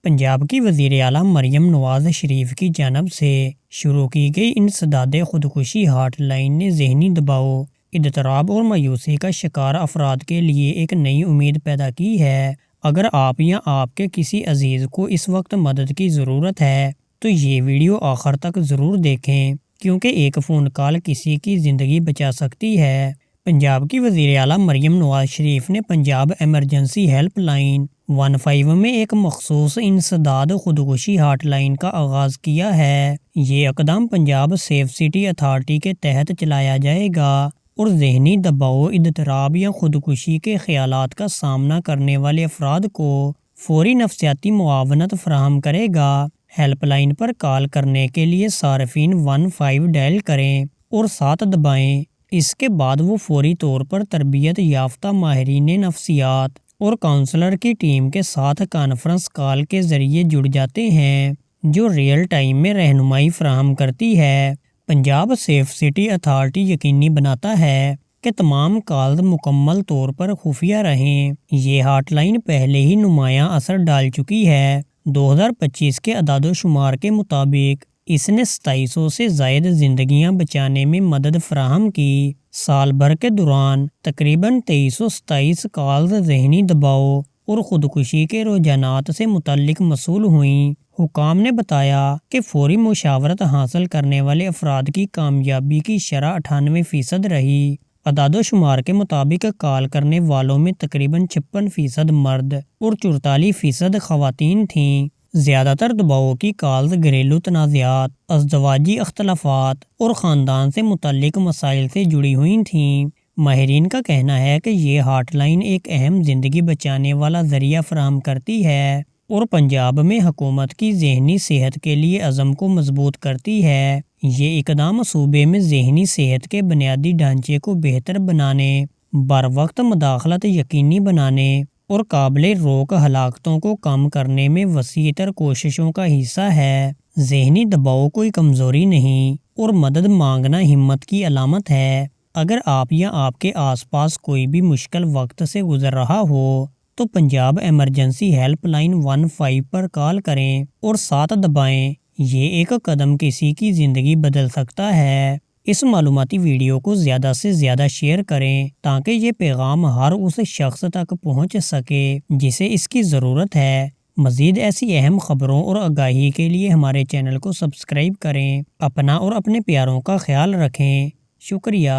پنجاب کی وزیر اعلیٰ مریم نواز شریف کی جانب سے شروع کی گئی انسداد خودکشی ہاٹ لائن نے ذہنی دباؤ، اضطراب اور مایوسی کا شکار افراد کے لیے ایک نئی امید پیدا کی ہے۔ اگر آپ یا آپ کے کسی عزیز کو اس وقت مدد کی ضرورت ہے تو یہ ویڈیو آخر تک ضرور دیکھیں، کیونکہ ایک فون کال کسی کی زندگی بچا سکتی ہے۔ پنجاب کی وزیر اعلیٰ مریم نواز شریف نے پنجاب ایمرجنسی ہیلپ لائن 15 میں ایک مخصوص انسداد خودکشی ہاٹ لائن کا آغاز کیا ہے۔ یہ اقدام پنجاب سیف سٹی اتھارٹی کے تحت چلایا جائے گا اور ذہنی دباؤ، اضطراب یا خودکشی کے خیالات کا سامنا کرنے والے افراد کو فوری نفسیاتی معاونت فراہم کرے گا۔ ہیلپ لائن پر کال کرنے کے لیے صارفین 15 ڈائل کریں اور 7 دبائیں۔ اس کے بعد وہ فوری طور پر تربیت یافتہ ماہرین نفسیات اور کونسلر کی ٹیم کے ساتھ کانفرنس کال کے ذریعے جڑ جاتے ہیں، جو ریئل ٹائم میں رہنمائی فراہم کرتی ہے۔ پنجاب سیف سٹی اتھارٹی یقینی بناتا ہے کہ تمام کالز مکمل طور پر خفیہ رہیں۔ یہ ہاٹ لائن پہلے ہی نمایاں اثر ڈال چکی ہے۔ 2025 کے اعداد و شمار کے مطابق اس نے 2700 سے زائد زندگیاں بچانے میں مدد فراہم کی۔ سال بھر کے دوران تقریباً 2327 کالز ذہنی دباؤ اور خودکشی کے رجحانات سے متعلق موصول ہوئیں۔ حکام نے بتایا کہ فوری مشاورت حاصل کرنے والے افراد کی کامیابی کی شرح 98% رہی۔ اعداد و شمار کے مطابق کال کرنے والوں میں تقریباً 56% مرد اور 44% خواتین تھیں۔ زیادہ تر دباؤ کی کالز گھریلو تنازعات، ازدواجی اختلافات اور خاندان سے متعلق مسائل سے جڑی ہوئی تھیں۔ ماہرین کا کہنا ہے کہ یہ ہاٹ لائن ایک اہم زندگی بچانے والا ذریعہ فراہم کرتی ہے اور پنجاب میں حکومت کی ذہنی صحت کے لیے عزم کو مضبوط کرتی ہے۔ یہ اقدام صوبے میں ذہنی صحت کے بنیادی ڈھانچے کو بہتر بنانے، بروقت مداخلت یقینی بنانے اور قابل روک ہلاکتوں کو کم کرنے میں وسیع تر کوششوں کا حصہ ہے۔ ذہنی دباؤ کوئی کمزوری نہیں اور مدد مانگنا ہمت کی علامت ہے۔ اگر آپ یا آپ کے آس پاس کوئی بھی مشکل وقت سے گزر رہا ہو تو پنجاب ایمرجنسی ہیلپ لائن 15 پر کال کریں اور 7 دبائیں۔ یہ ایک قدم کسی کی زندگی بدل سکتا ہے۔ اس معلوماتی ویڈیو کو زیادہ سے زیادہ شیئر کریں تاکہ یہ پیغام ہر اس شخص تک پہنچ سکے جسے اس کی ضرورت ہے۔ مزید ایسی اہم خبروں اور آگاہی کے لیے ہمارے چینل کو سبسکرائب کریں۔ اپنا اور اپنے پیاروں کا خیال رکھیں۔ شکریہ۔